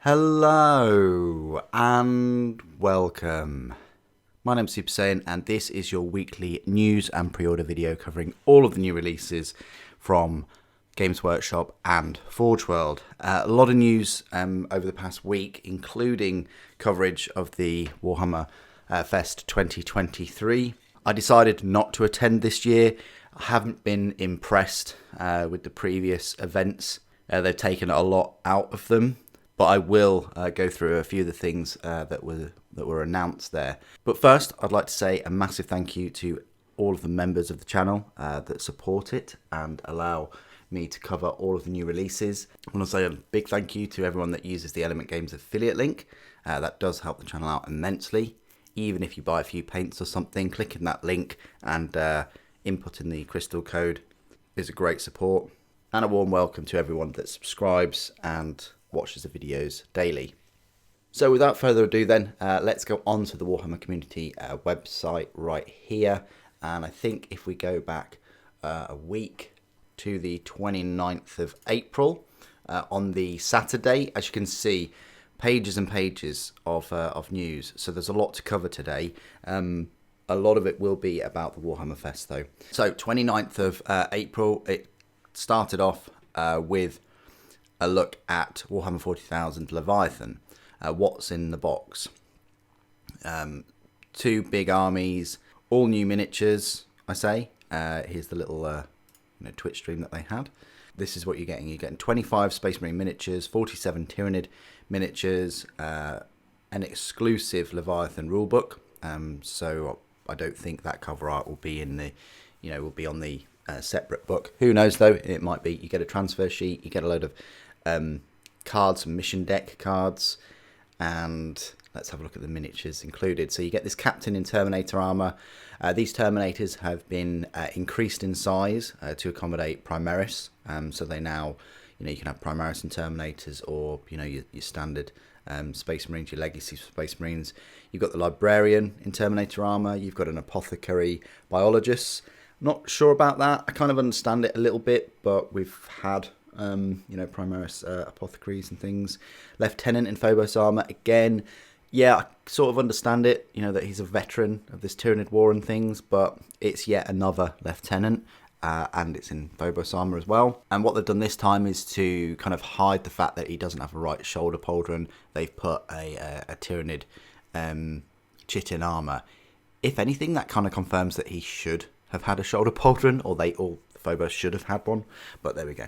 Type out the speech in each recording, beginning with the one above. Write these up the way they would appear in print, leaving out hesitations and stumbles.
Hello and welcome. My name's Super Saiyan and this is your weekly news and pre-order video covering all of the new releases from Games Workshop and Forge World. A lot of news over the past week, including coverage of the Warhammer Fest 2023. I decided not to attend this year. I haven't been impressed with the previous events. They've taken a lot out of them. But I will go through a few of the things that were announced there. But first, I'd like to say a massive thank you to all of the members of the channel that support it and allow me to cover all of the new releases. I want to say a big thank you to everyone that uses the Element Games affiliate link. That does help the channel out immensely. Even if you buy a few paints or something, clicking that link and inputting the crystal code is a great support. And a warm welcome to everyone that subscribes and watches the videos daily. So without further ado then, let's go on to the Warhammer community website right here. And I think if we go back a week to the 29th of April, on the Saturday, as you can see, pages and pages of news. So there's a lot to cover today. A lot of it will be about the Warhammer Fest though. So 29th of April, it started off with a look at Warhammer 40,000 Leviathan. What's in the box? Two big armies, all new miniatures, I say. Here's the little Twitch stream that they had. This is what you're getting. You're getting 25 Space Marine miniatures, 47 Tyranid miniatures, an exclusive Leviathan rulebook. So I don't think that cover art will be in the, will be on the separate book. Who knows though? It might be. You get a transfer sheet. You get a load of cards, mission deck cards, and let's have a look at the miniatures included. So you get this Captain in Terminator armor. These Terminators have been increased in size to accommodate Primaris. So they now, you can have Primaris and Terminators, or your standard Space Marines, your legacy Space Marines. You've got the Librarian in Terminator armor. You've got an Apothecary Biologist. Not sure about that. I kind of understand it a little bit, but we've had Primaris apothecaries and things. Lieutenant in Phobos armor again. Yeah, I sort of understand it, that he's a veteran of this Tyranid war and things, but it's yet another lieutenant, and it's in Phobos armor as well. And what they've done this time is to kind of hide the fact that he doesn't have a right shoulder pauldron. They've put a Tyranid Chitin armor. If anything, that kind of confirms that he should have had a shoulder pauldron, or they all Phobos should have had one, but there we go.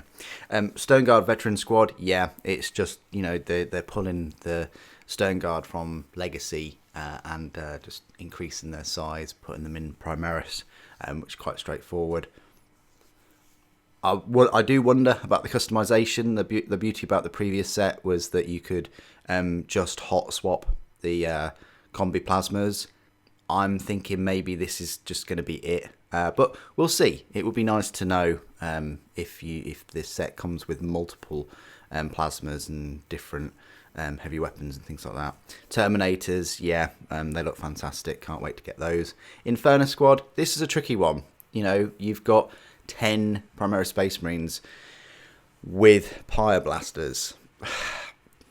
Stoneguard veteran squad, yeah, it's just, they're pulling the Stoneguard from Legacy and just increasing their size, putting them in Primaris, which is quite straightforward. I do wonder about the customization. The beauty about the previous set was that you could just hot swap the combi plasmas. I'm thinking maybe this is just going to be it. But we'll see. It would be nice to know if this set comes with multiple plasmas and different heavy weapons and things like that. Terminators, yeah, they look fantastic. Can't wait to get those. Inferno Squad, this is a tricky one. You've got 10 Primaris Space Marines with Pyre Blasters.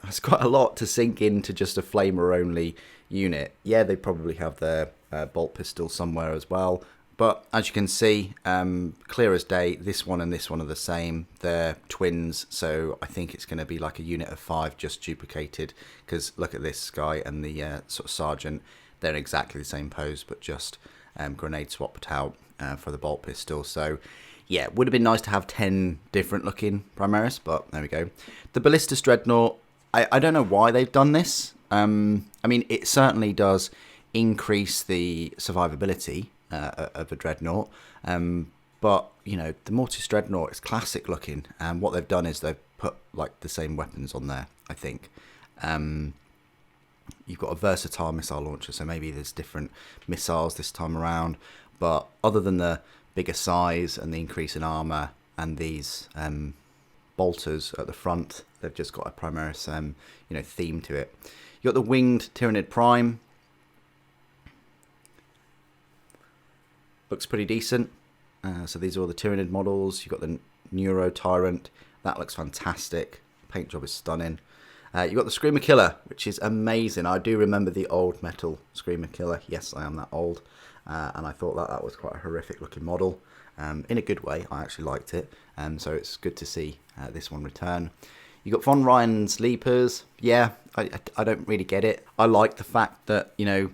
That's quite a lot to sink into just a flamer-only unit. Yeah, they probably have their bolt pistol somewhere as well. But as you can see, clear as day, this one and this one are the same. They're twins, so I think it's going to be like a unit of 5 just duplicated. Because look at this guy and the sort of sergeant. They're exactly the same pose, but just grenade swapped out for the bolt pistol. So yeah, it would have been nice to have 10 different looking Primaris, but there we go. The Ballistus Dreadnought, I don't know why they've done this. I mean, it certainly does increase the survivability of a Dreadnought, but the Mortis Dreadnought is classic looking, and what they've done is they've put like the same weapons on there. I think you've got a versatile missile launcher, so maybe there's different missiles this time around, but other than the bigger size and the increase in armor and these bolters at the front, they've just got a Primaris theme to it. You got the Winged Tyranid Prime. Looks pretty decent. So these are all the Tyranid models. You've got the Neuro Tyrant. That looks fantastic. Paint job is stunning. You've got the Screamer Killer, which is amazing. I do remember the old metal Screamer Killer. Yes, I am that old. And I thought that was quite a horrific looking model. In a good way, I actually liked it. So it's good to see this one return. You got Von Ryan's Leapers. Yeah, I don't really get it. I like the fact that, you know,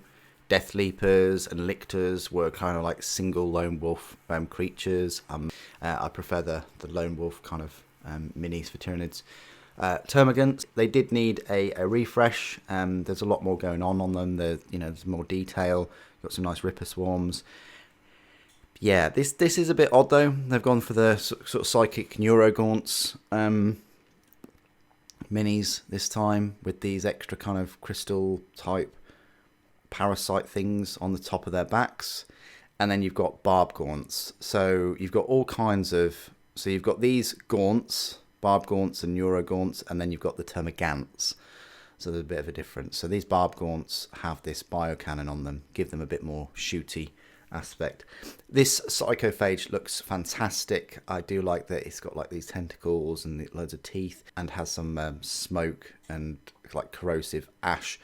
Death Leapers and Lictors were kind of like single lone wolf creatures. I prefer the lone wolf kind of minis for Tyranids. Termagants, they did need a refresh. There's a lot more going on them. There's more detail. Got some nice Ripper Swarms. Yeah, this is a bit odd though. They've gone for the sort of psychic Neurogaunts minis this time with these extra kind of crystal type parasite things on the top of their backs. And then you've got Barb Gaunts. So you've got all kinds of... So you've got these Gaunts, Barb Gaunts and Neurogaunts, and then you've got the Termagants. So there's a bit of a difference. So these Barb Gaunts have this biocannon on them, give them a bit more shooty aspect. This Psychophage looks fantastic. I do like that it's got like these tentacles and loads of teeth and has some smoke and like corrosive ash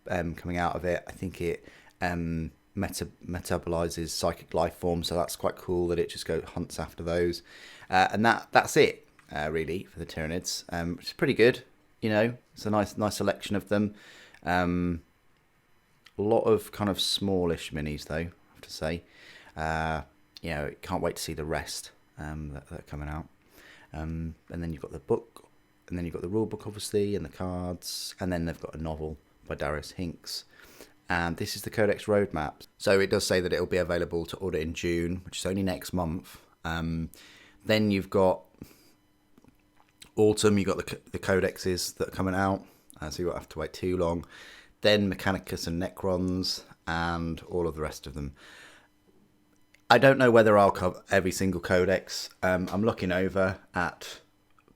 coming out of it. I think it metabolizes psychic life forms, so that's quite cool that it just hunts after those. And that's it really for the Tyranids, which is pretty good. You know, it's a nice selection of them. A lot of kind of smallish minis though, I have to say. You know, can't wait to see the rest that are coming out. And then you've got the book, and then you've got the rule book obviously, and the cards, and then they've got a novel by Darius Hinks. And this is the Codex roadmap. So it does say that it'll be available to order in June, which is only next month. Then you've got autumn, you've got the codexes that are coming out, so you won't have to wait too long. Then Mechanicus and Necrons, and all of the rest of them. I don't know whether I'll cover every single codex. I'm looking over at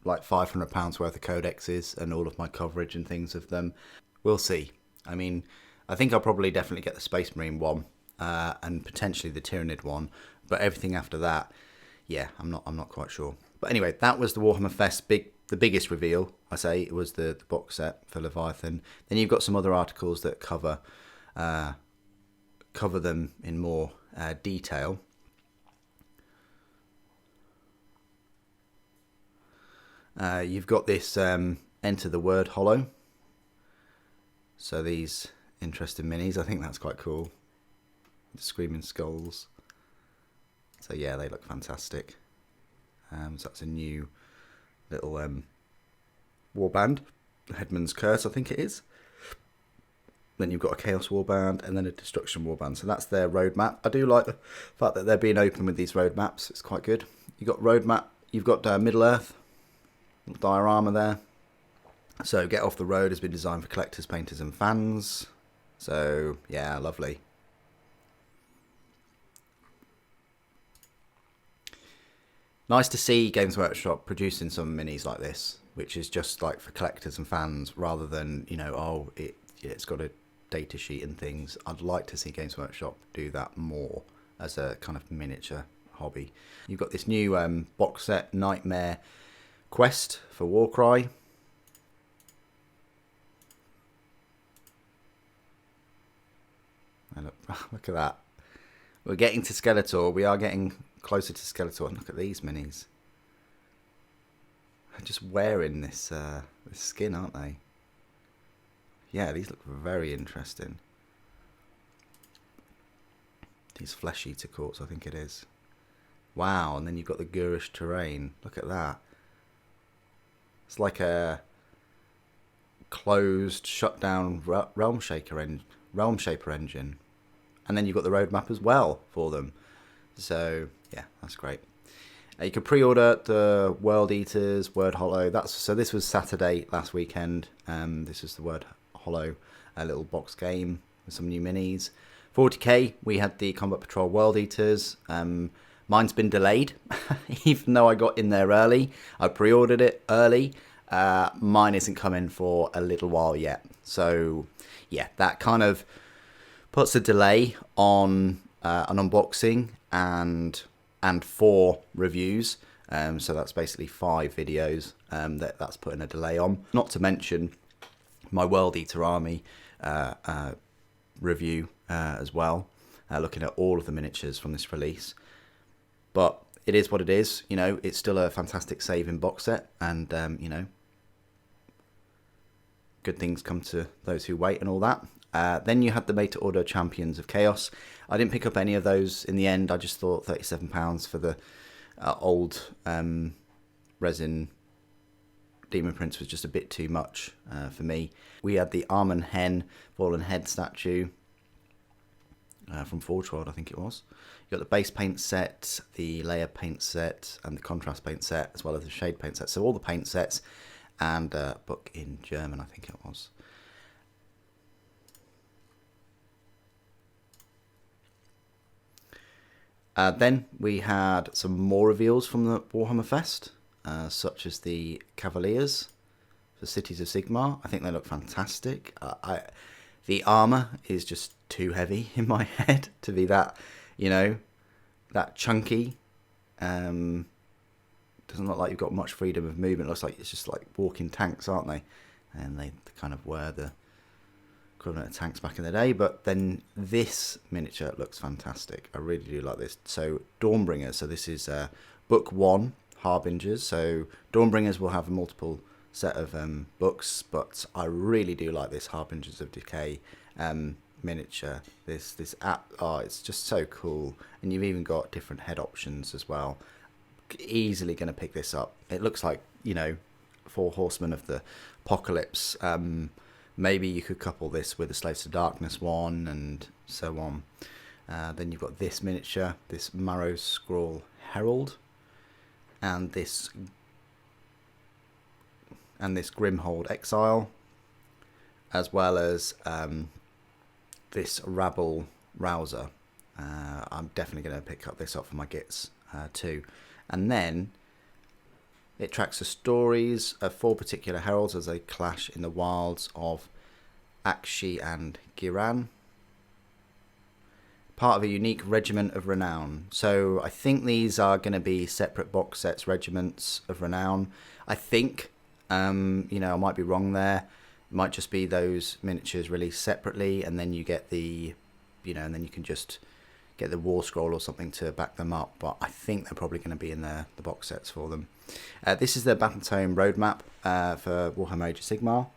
like £500 worth of codexes and all of my coverage and things of them. We'll see. I mean, I think I'll probably definitely get the Space Marine one and potentially the Tyranid one, but everything after that, yeah, I'm not quite sure. But anyway, that was the Warhammer Fest the biggest reveal. I say it was the box set for Leviathan. Then you've got some other articles that cover them in more detail. You've got this Enter the Word Hollow. So these interesting minis, I think that's quite cool. The Screaming Skulls. So yeah, they look fantastic. So that's a new little warband. Headman's Curse, I think it is. Then you've got a Chaos Warband and then a Destruction Warband. So that's their roadmap. I do like the fact that they're being open with these roadmaps. It's quite good. You've got roadmap. You've got Middle Earth. Diorama there. So Get Off the Road has been designed for collectors, painters and fans. So yeah, lovely. Nice to see Games Workshop producing some minis like this, which is just like for collectors and fans rather than, you know, it's got a data sheet and things. I'd like to see Games Workshop do that more as a kind of miniature hobby. You've got this new box set, Nightmare Quest for Warcry. And look at that. We're getting to Skeletor. We are getting closer to Skeletor. And look at these minis. They're just wearing this skin, aren't they? Yeah, these look very interesting. These Flesh Eater Courts, I think it is. Wow, and then you've got the Gurish Terrain. Look at that. It's like a closed, shut down Realm Shaper engine. And then you've got the roadmap as well for them. So, yeah, that's great. You can pre-order the World Eaters, Word Hollow. So this was Saturday last weekend. This is the Word Hollow, a little box game with some new minis. 40k, we had the Combat Patrol World Eaters. Mine's been delayed, even though I got in there early. I pre-ordered it early. Mine isn't coming for a little while yet. So, yeah, that kind of puts a delay on an unboxing and 4 reviews. So that's basically 5 videos that's putting a delay on. Not to mention, my World Eater Army review as well, looking at all of the miniatures from this release. But it is what it is, you know, it's still a fantastic saving box set, and, you know, good things come to those who wait and all that. Then you had the made-to-order Champions of Chaos. I didn't pick up any of those in the end. I just thought £37 for the old resin Demon Prince was just a bit too much for me. We had the Arm and Hen Fallen Head statue from Forge World, I think it was. You got the base paint set, the layer paint set, and the contrast paint set, as well as the shade paint set. So all the paint sets, and a book in German, I think it was. Then we had some more reveals from the Warhammer Fest, such as the Cavaliers for Cities of Sigmar. I think they look fantastic. The armour is just too heavy in my head to be that, you know, that chunky. Doesn't look like you've got much freedom of movement. It looks like it's just like walking tanks, aren't they? And they kind of were the equivalent of tanks back in the day. But then this miniature looks fantastic. I really do like this. So Dawnbringers. So this is book 1, Harbingers. So Dawnbringers will have a multiple set of books, but I really do like this Harbingers of Decay miniature. This app, oh, it's just so cool. And you've even got different head options as well. Easily going to pick this up. It looks like, you know, 4 Horsemen of the Apocalypse. Maybe you could couple this with the Slaves of Darkness one, and so on. Then you've got this miniature, this Marrow Scroll Herald, and this Grimhold Exile, as well as this Rabble Rouser. I'm definitely going to pick up this up for my Gits too. And then it tracks the stories of 4 particular heralds as they clash in the wilds of Akshi and Giran, part of a unique regiment of renown. So I think these are going to be separate box sets, regiments of renown. I think, you know, I might be wrong there. It might just be those miniatures released separately, and then you get the, you know, and then you can just get the War Scroll or something to back them up. But I think they're probably going to be in the box sets for them. This is the Battle Tome roadmap for Warhammer Age of Sigmar.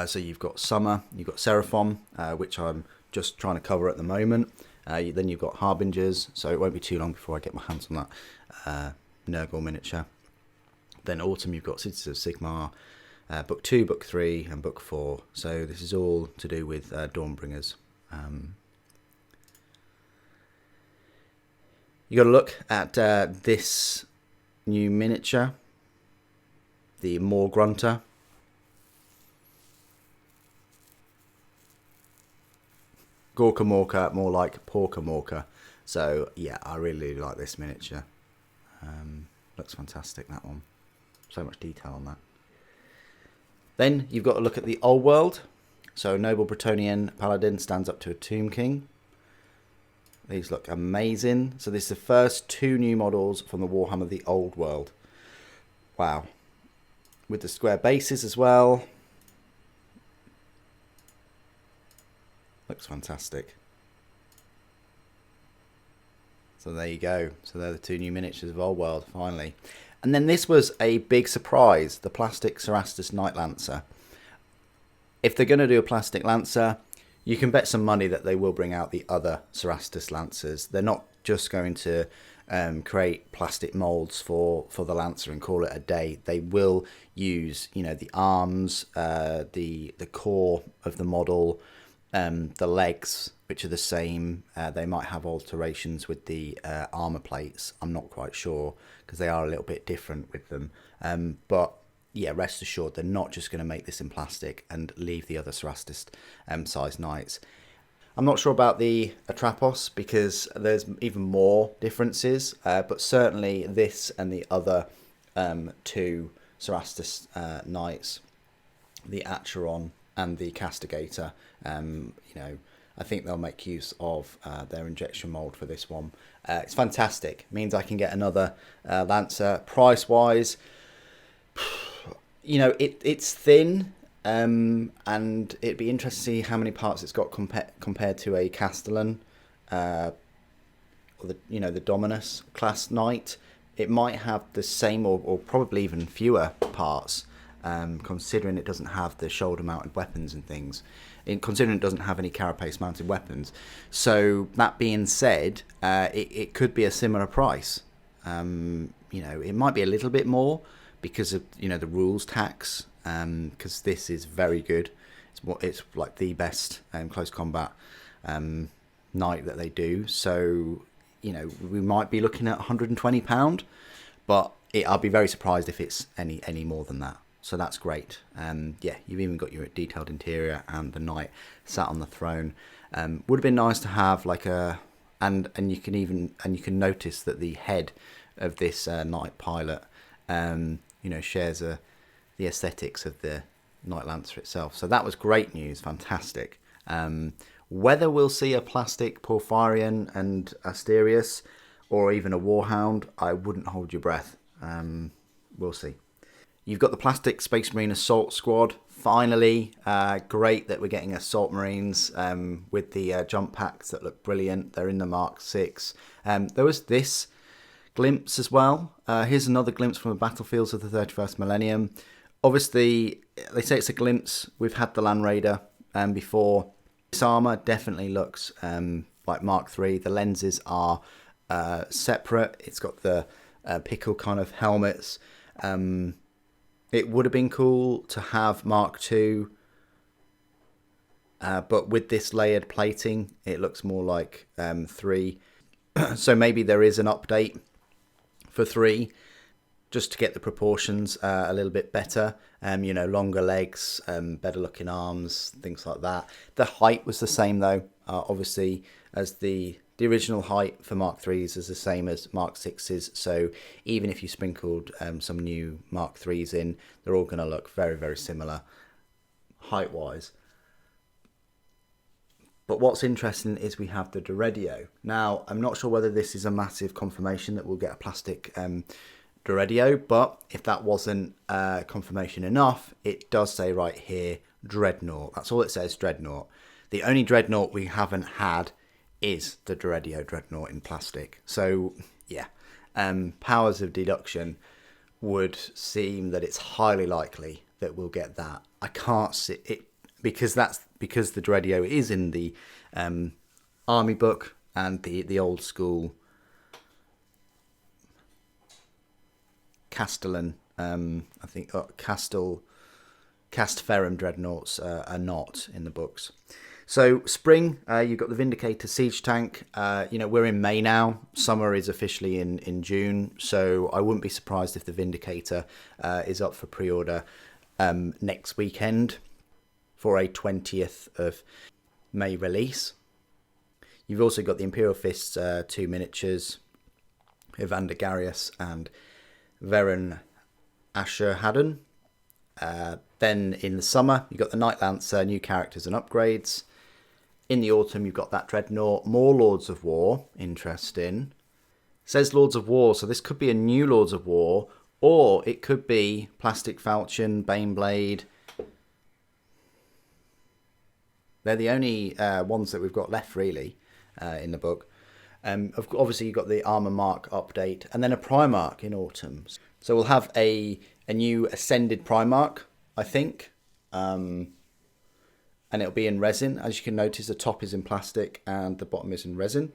So you've got Summer, you've got Seraphon, which I'm just trying to cover at the moment. Then you've got Harbingers, so it won't be too long before I get my hands on that Nurgle miniature. Then Autumn, you've got Cities of Sigmar, Book 2, Book 3, and Book 4. So this is all to do with Dawnbringers. You got to look at this new miniature, the Moor Grunter. Gorka Morka, more like Porka Morka. So yeah, I really like this miniature. Looks fantastic, that one. So much detail on that. Then you've got to look at the old world. So Noble Bretonnian Paladin stands up to a Tomb King. These look amazing. So this is the first 2 new models from the Warhammer the Old World. Wow. With the square bases as well. Looks fantastic. So there you go. So they're the 2 new miniatures of Old World, finally. And then this was a big surprise, the plastic Cerastus Knight Lancer. If they're going to do a plastic Lancer, you can bet some money that they will bring out the other Cerastus Lancers. They're not just going to create plastic molds for the Lancer and call it a day. They will use, you know, the arms, the core of the model, the legs, which are the same. They might have alterations with the armor plates. I'm not quite sure because they are a little bit different with them. But yeah, rest assured, they're not just going to make this in plastic and leave the other Cerastus size knights. I'm not sure about the Atrapos because there's even more differences, but certainly this and the other 2 Cerastus knights, the Acheron and the Castigator, you know, I think they'll make use of their injection mold for this one. It's fantastic. It means I can get another Lancer. Price wise, You know, it's thin, and it'd be interesting to see how many parts it's got compared to a Castellan, or the Dominus class knight. It might have the same or probably even fewer parts, considering it doesn't have the shoulder mounted weapons and things. Considering it doesn't have any carapace mounted weapons. So that being said, it could be a similar price. It might be a little bit more because of the rules tax. Because this is very good. It's like the best close combat knight that they do. So we might be looking at £120, but I'll be very surprised if it's any more than that. So that's great. You've even got your detailed interior and the knight sat on the throne. Would have been nice to have like and you can notice that the head of this knight pilot shares the aesthetics of the Knight Lancer itself. So that was great news, fantastic. Whether we'll see a plastic Porphyrion and Asterius or even a Warhound, I wouldn't hold your breath. We'll see. You've got the plastic Space Marine Assault Squad. Finally, great that we're getting Assault Marines with the jump packs that look brilliant. They're in the Mark 6. There was this glimpse as well. Here's another glimpse from the battlefields of the 31st millennium. Obviously, they say it's a glimpse. We've had the Land Raider before. This armour definitely looks like Mark III. The lenses are separate. It's got the pickle kind of helmets. It would have been cool to have Mark II, but with this layered plating, it looks more like 3. So maybe there is an update for 3, just to get the proportions a little bit better. Longer legs, better looking arms, things like that. The height was the same though, obviously, as the original height for Mark IIIs is the same as Mark VIs. So even if you sprinkled some new Mark IIIs in, they're all going to look very, very similar height-wise. But what's interesting is we have the Doredio. Now, I'm not sure whether this is a massive confirmation that we'll get a plastic Doredio, but if that wasn't confirmation enough, it does say right here, Dreadnought. That's all it says, Dreadnought. The only Dreadnought we haven't had is the Doredio Dreadnought in plastic. So, yeah, powers of deduction would seem that it's highly likely that we'll get that. I can't see it because the Doredio is in the army book and the old school Castellan, I think Castferum dreadnoughts are not in the books. So spring, you've got the Vindicator siege tank. We're in May now. Summer is officially in June, so I wouldn't be surprised if the Vindicator is up for pre-order next weekend for a 20th of May release. You've also got the Imperial Fists 2 miniatures, Evander Garius and Veren Ashur-Haddon. Then in the summer, you've got the Knight Lancer, new characters and upgrades. In the autumn, you've got that Dreadnought, more Lords of War, interesting. It says Lords of War, so this could be a new Lords of War, or it could be Plastic Falchion, Baneblade. They're the only ones that we've got left, really, in the book. Obviously, you've got the Armour Mark update, and then a Primarch in autumn. So we'll have a new Ascended Primarch, I think. And it'll be in resin. As you can notice, the top is in plastic and the bottom is in resin.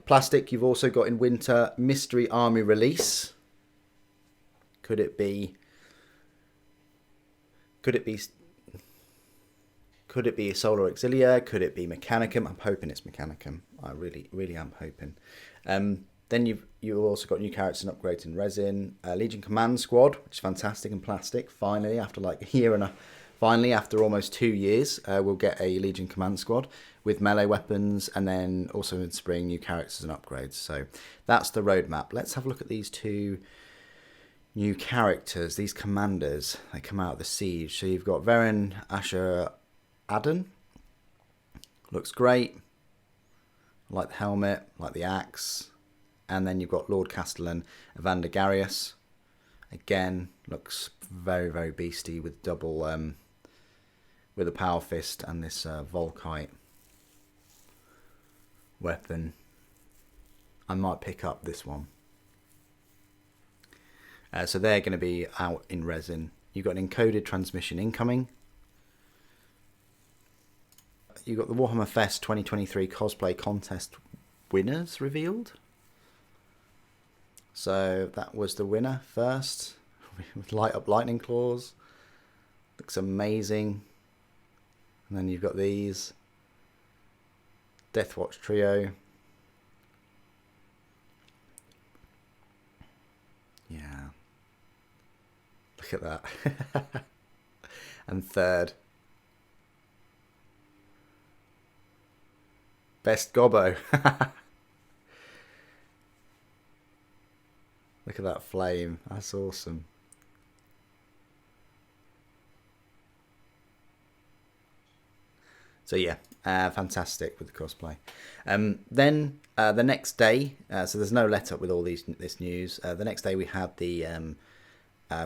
Plastic, you've also got in winter Mystery Army Release. Could it be Solar Auxilia? Could it be Mechanicum? I'm hoping it's Mechanicum. I really, really am hoping. Then you've also got new characters and upgrades in resin. Legion Command Squad, which is fantastic in plastic. Finally, after like a year and after almost 2 years, we'll get a Legion Command Squad with melee weapons, and then also in spring, new characters and upgrades. So that's the roadmap. Let's have a look at these 2 new characters, these commanders. They come out of the siege. So you've got Veren Ashur-Haddon. Looks great. I like the helmet, like the axe. And then you've got Lord Castellan Evander Garius. Again, looks very, very beastie with double, with a power fist and this Volkite weapon. I might pick up this one. So they're going to be out in resin. You've got an encoded transmission incoming. You've got the Warhammer Fest 2023 cosplay contest winners revealed. So that was the winner first, with light up lightning claws. Looks amazing. And then you've got these. Deathwatch trio. Yeah. Look at that. And third. Best Gobbo. Look at that flame. That's awesome. So yeah, fantastic with the cosplay. Then the next day, so there's no let up with all this news. The next day we had the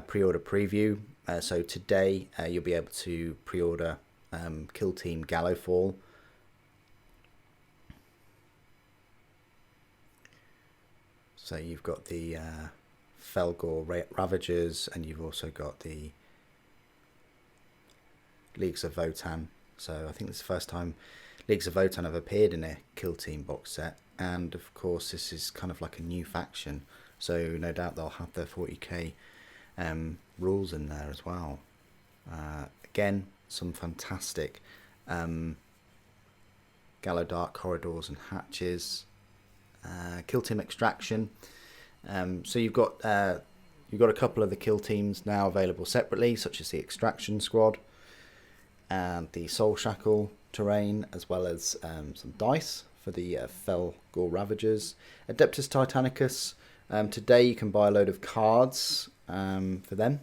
pre-order preview. So today you'll be able to pre-order Kill Team Gallowfall. So you've got the Felgor Ravagers, and you've also got the Leagues of Votann. So I think this is the first time Leagues of Votann have appeared in a Kill Team box set. And of course this is kind of like a new faction. So no doubt they'll have their 40k rules in there as well. Again, some fantastic Gallo Dark corridors and hatches. Kill Team Extraction. So you've got a couple of the kill teams now available separately, such as the Extraction Squad and the Soul Shackle terrain, as well as some dice for the Felgor Ravagers. Adeptus Titanicus. Today you can buy a load of cards for them.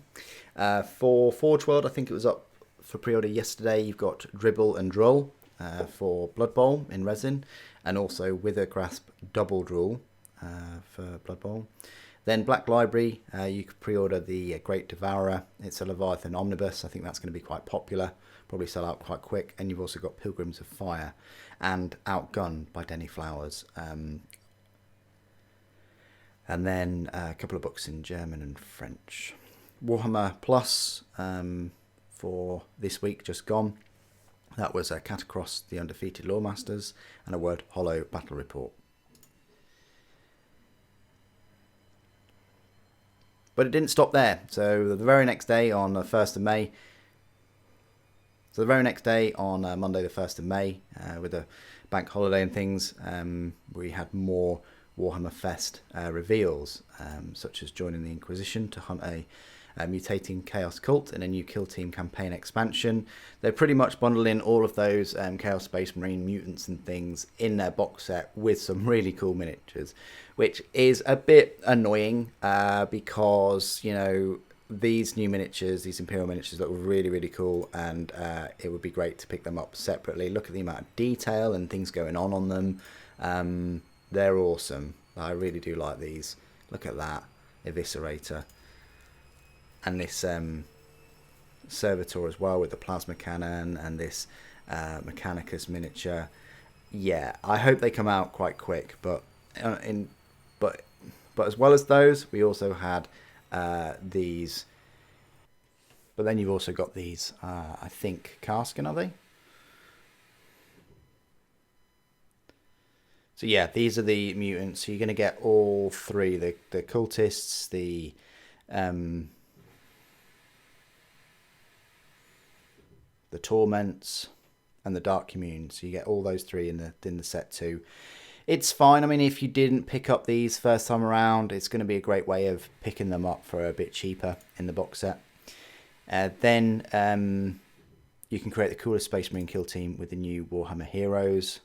For Forge World, I think it was up for pre-order yesterday. You've got Dribble and Droll for Blood Bowl in resin, and also Wither Grasp Double Drool for Blood Bowl. Then Black Library, you can pre-order the Great Devourer. It's a Leviathan Omnibus. I think that's going to be quite popular. Probably sell out quite quick. And you've also got Pilgrims of Fire and Outgunned by Denny Flowers. And then a couple of books in German and French. Warhammer Plus for this week, just gone. That was a Cat Across the Undefeated Lawmasters and a Word Hollow Battle Report. But it didn't stop there. So the very next day on the 1st of May, Monday the 1st of May, with a bank holiday and things, we had more Warhammer Fest reveals, such as joining the Inquisition to hunt a mutating Chaos Cult in a new Kill Team campaign expansion. They pretty much bundle in all of those Chaos Space Marine mutants and things in their box set with some really cool miniatures, which is a bit annoying because, you know, these new miniatures, these Imperial miniatures, look really, really cool, and it would be great to pick them up separately. Look at the amount of detail and things going on them. They're awesome. I really do like these. Look at that Eviscerator. And this Servitor as well with the plasma cannon and this Mechanicus miniature. Yeah, I hope they come out quite quick. But as well as those, we also had these. But then you've also got these. I think Kaskin, are they? So yeah, these are the mutants. So you're going to get all three: the cultists, the Torments, and the Dark Commune. So you get all those three in the set too. It's fine. I mean, if you didn't pick up these first time around, it's going to be a great way of picking them up for a bit cheaper in the box set. Then you can create the coolest Space Marine kill team with the new Warhammer Heroes.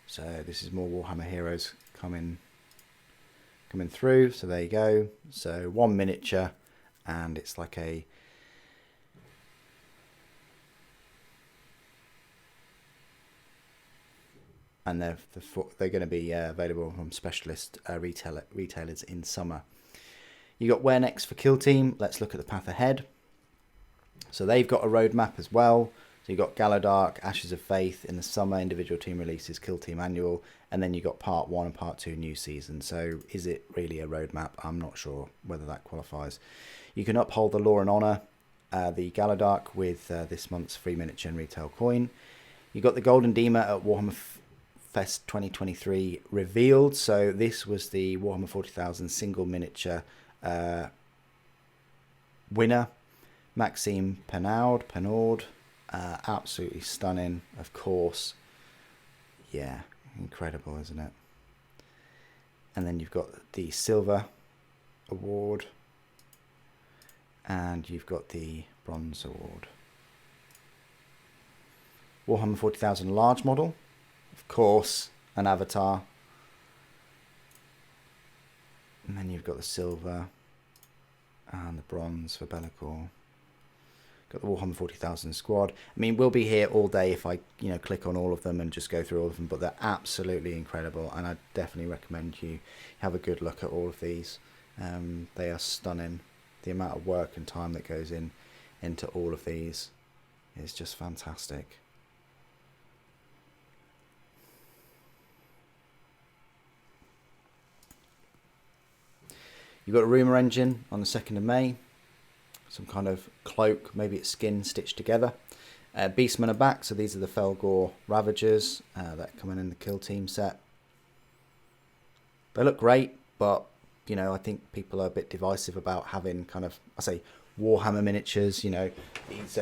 So this is more Warhammer Heroes coming through. So there you go. So one miniature, and it's like a and they're going to be available from specialist retailers in summer. You got where next for Kill Team. Let's look at the path ahead. So they've got a roadmap as well. So you've got Galadark, Ashes of Faith in the summer, individual team releases, Kill Team Annual, and then you've got Part 1 and Part 2 new season. So is it really a roadmap? I'm not sure whether that qualifies. You can uphold the Law and Honour, the Galadark with this month's free miniature and retail coin. You got the Golden Dema at Warhammer Fest 2023 revealed. So this was the Warhammer 40,000 single miniature winner, Maxime Penaud. Absolutely stunning, of course. Yeah, incredible, isn't it? And then you've got the Silver Award, and you've got the Bronze Award. Warhammer 40,000 large model, of course, an avatar. And then you've got the silver and the bronze for Be'lakor. Got the Warhammer 40,000 squad. I mean, we'll be here all day if I, click on all of them and just go through all of them, but they're absolutely incredible, and I definitely recommend you have a good look at all of these. They are stunning. The amount of work and time that goes into all of these is just fantastic. You've got a rumour engine on the 2nd of May. Some kind of cloak, maybe it's skin stitched together. Beastmen are back, so these are the Felgor Ravagers that are coming in the Kill Team set. They look great, but I think people are a bit divisive about having kind of, Warhammer miniatures, these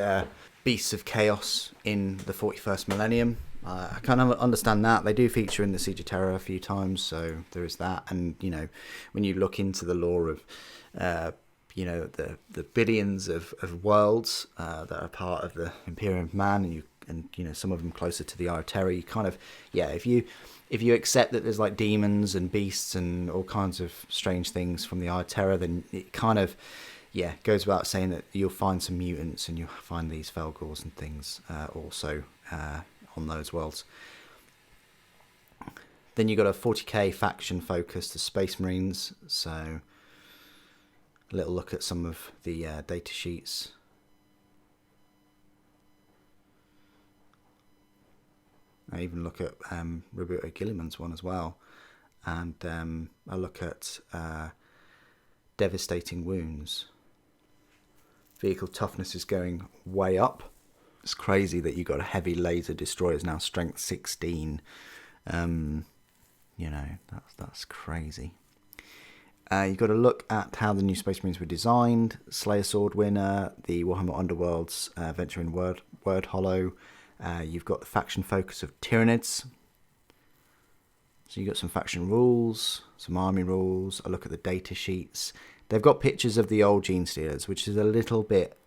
Beasts of Chaos in the 41st Millennium. I kind of understand that. They do feature in the Siege of Terror a few times, so there is that. And, when you look into the lore of, the billions of worlds that are part of the Imperium of Man, and some of them closer to the Eye of Terror, you kind of, if you accept that there's like demons and beasts and all kinds of strange things from the Eye of Terror, then it kind of, goes without saying that you'll find some mutants and you'll find these Felgors and things also on those worlds. Then you got a 40k faction focus, the Space Marines. So a little look at some of the data sheets. I even look at Roberto Gilliman's one as well, and I look at devastating wounds. Vehicle toughness is going way up. It's crazy that you got a heavy laser destroyers now, strength 16. That's crazy. You've got to look at how the new Space Marines were designed. Slayer Sword winner, the Warhammer Underworld's Venture in Word Hollow. You've got the faction focus of Tyranids. So you've got some faction rules, some army rules. A look at the data sheets. They've got pictures of the old Gene Stealers, which is a little bit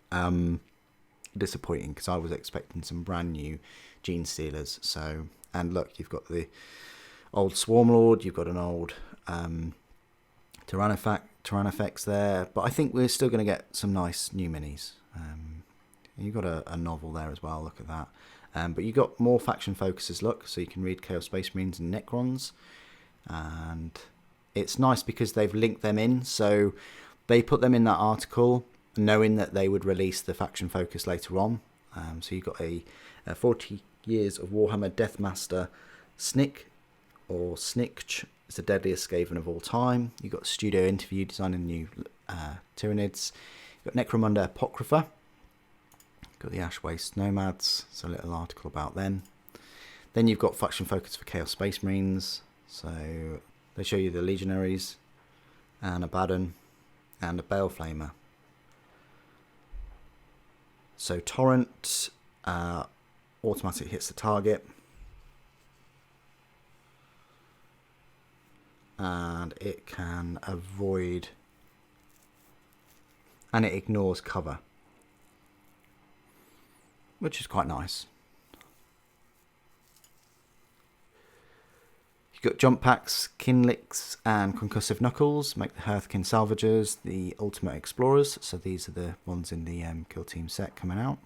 disappointing because I was expecting some brand new Gene Stealers. So, and look, you've got the old Swarmlord, you've got an old Tyrannofex there, but I think we're still going to get some nice new minis. You've got a novel there as well, look at that. But you've got more faction focuses, look, so you can read Chaos Space Marines and Necrons. And it's nice because they've linked them in, so they put them in that article knowing that they would release the faction focus later on. So you've got a 40 years of Warhammer Deathmaster Snick, or Snickch. It's the deadliest Skaven of all time. You've got a studio interview designing new Tyranids. You've got Necromunda Apocrypha. You've got the Ash Waste Nomads. It's a little article about them. Then you've got faction focus for Chaos Space Marines. So they show you the Legionaries, and Abaddon, and a Baleflamer. So Torrent automatic hits the target, and it can avoid, and it ignores cover, which is quite nice. You've got jump packs, Kinlicks and Concussive Knuckles, make the Hearthkin Salvagers, the Ultimate Explorers. So these are the ones in the Kill Team set coming out.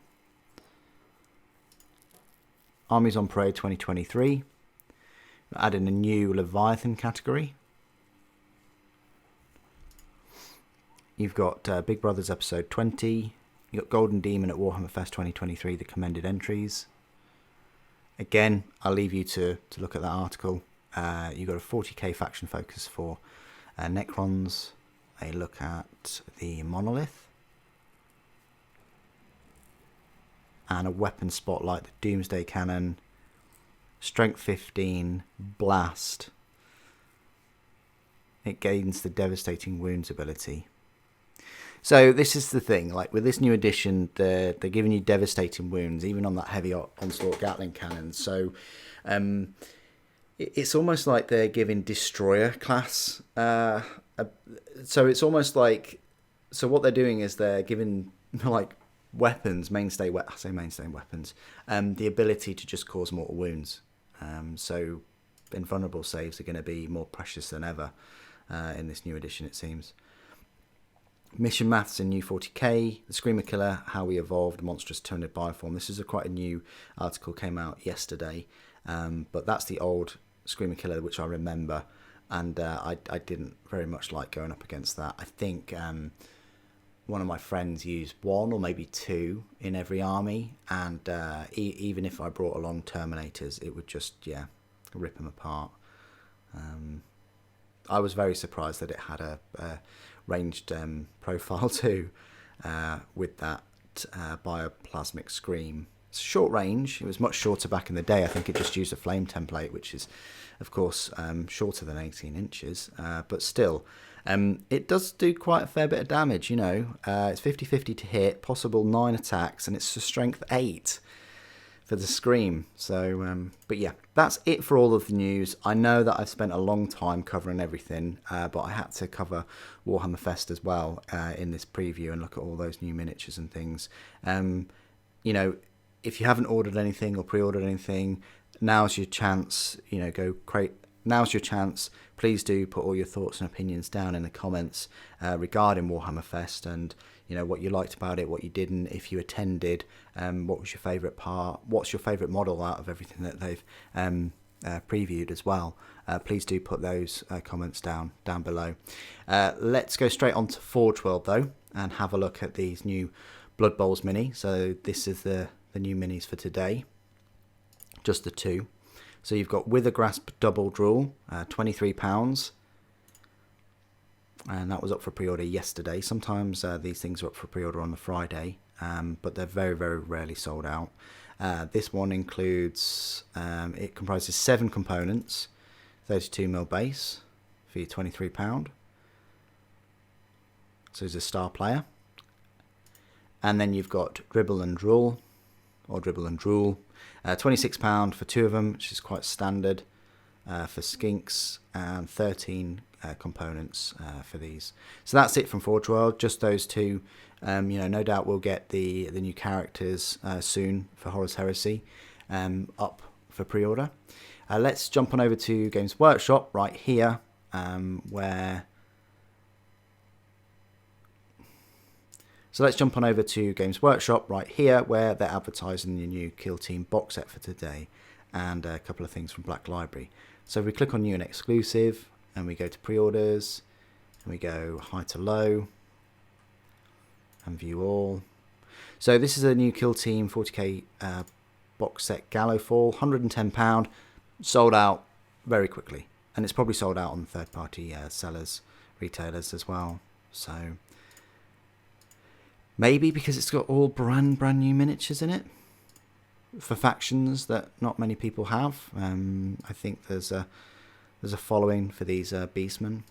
Armies on Parade 2023. We're adding a new Leviathan category. You've got Big Brothers episode 20. You've got Golden Demon at Warhammer Fest 2023, the commended entries. Again, I'll leave you to look at that article. You've got a 40k faction focus for Necrons. A look at the Monolith. And a weapon spotlight, the Doomsday Cannon. Strength 15, Blast. It gains the Devastating Wounds ability. So this is the thing, like with this new edition, they're giving you Devastating Wounds, even on that heavy onslaught Gatling cannon. So it's almost like they're giving Destroyer class. So it's almost like, so what they're doing is they're giving like weapons, mainstay weapons, the ability to just cause mortal wounds. So invulnerable saves are going to be more precious than ever in this new edition, it seems. Mission Maths in New 40k, the Screamer Killer, How We Evolved, Monstrous Turned Bioform. This is quite a new article, came out yesterday, but that's the old Screamer Killer, which I remember, and I didn't very much like going up against that. I think one of my friends used one or maybe two in every army, and even if I brought along Terminators, it would just, rip them apart. I was very surprised that it had a ranged profile too, with that bioplasmic scream. It's short range. It was much shorter back in the day. I think it just used a flame template, which is, of course, shorter than 18 inches, but still. It does do quite a fair bit of damage, you know. It's 50-50 to hit, possible 9 attacks, and it's a strength 8 for the scream. So, but yeah, that's it for all of the news. I know that I've spent a long time covering everything, but I had to cover Warhammer Fest as well in this preview and look at all those new miniatures and things. You know, if you haven't ordered anything or pre-ordered anything, now's your chance. You know, now's your chance. Please do put all your thoughts and opinions down in the comments regarding Warhammer Fest, and you know what you liked about it, what you didn't, if you attended, what was your favourite part, what's your favourite model out of everything that they've previewed as well. Please do put those comments down below. Let's go straight on to Forge World though and have a look at these new Blood Bowls mini. So this is the new minis for today, just the two. So you've got Withergrasp Double Drool, £23, and that was up for pre-order yesterday. Sometimes these things are up for pre-order on the Friday, but they're very, very rarely sold out. This one includes, it comprises 7 components, 32mm base for your £23. So it's a star player. And then you've got Dribble and Drool, or Dribble and Drool, £26 for 2 of them, which is quite standard for skinks, and 13 components for these. So that's it from Forge World, just those two. You know, no doubt we'll get the new characters soon for Horus Heresy up for pre-order. Let's jump on over to Games Workshop right here, So let's jump on over to Games Workshop right here, where they're advertising the new Kill Team box set for today, and a couple of things from Black Library. So if we click on New and Exclusive, and we go to Pre-orders, and we go High to Low, and View All. So this is a new Kill Team 40k box set Gallowfall, £110, sold out very quickly, and it's probably sold out on third-party sellers, retailers as well. So maybe because it's got all brand new miniatures in it for factions that not many people have. I think there's a following for these beastmen.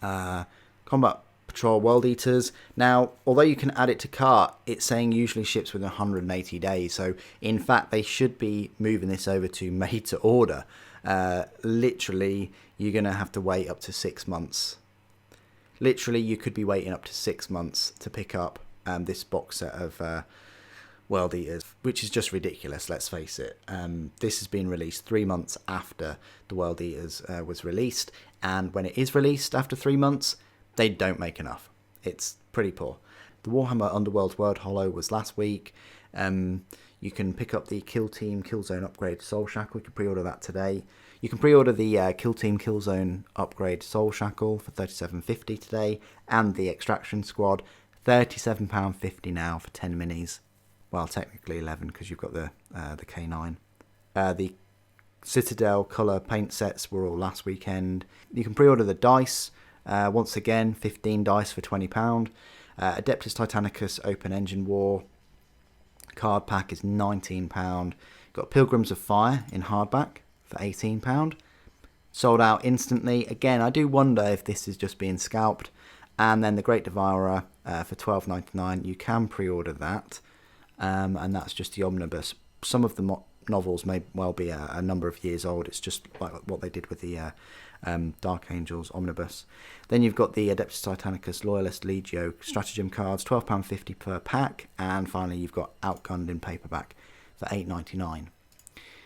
Combat Patrol World Eaters. Now, although you can add it to cart, it's saying usually ships within 180 days. So in fact, they should be moving this over to made to order. Literally, you're going to have to wait up to 6 months. Literally, you could be waiting up to 6 months to pick up this box set of World Eaters, which is just ridiculous, let's face it. This has been released 3 months after the World Eaters was released, and when it is released after 3 months, they don't make enough. It's pretty poor. The Warhammer Underworld World Hollow was last week. you can pick up the Kill Team Killzone Upgrade Soul Shackle. You can pre-order that today. You can pre-order the Kill Team Killzone Upgrade Soul Shackle for £37.50 today, and the Extraction Squad, £37.50 now for 10 minis. Well, technically 11 because you've got the K9. The Citadel colour paint sets were all last weekend. You can pre-order the dice. Once again, 15 dice for £20. Adeptus Titanicus Open Engine War card pack is £19. Got Pilgrims of Fire in hardback for £18. Sold out instantly. Again, I do wonder if this is just being scalped. And then the Great Devourer for £12.99. You can pre-order that. And that's just the omnibus. Some of the novels may well be a number of years old. It's just like what they did with the Dark Angels omnibus. Then you've got the Adeptus Titanicus Loyalist Legio stratagem cards, £12.50 per pack. And finally, you've got Outgunned in paperback for £8.99.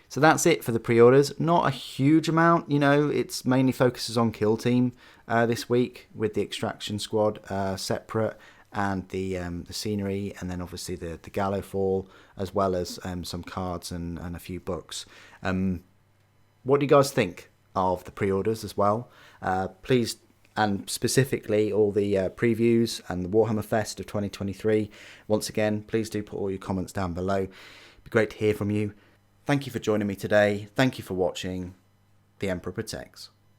So that's it for the pre-orders. Not a huge amount, you know. It's mainly focuses on Kill Team this week, with the Extraction Squad separate, and the scenery, and then obviously the Gallow Fall, as well as some cards and a few books. What do you guys think of the pre-orders as well? Please, and specifically all the previews and the Warhammer Fest of 2023. Once again, please do put all your comments down below. It'd be great to hear from you. Thank you for joining me today. Thank you for watching. The Emperor Protects.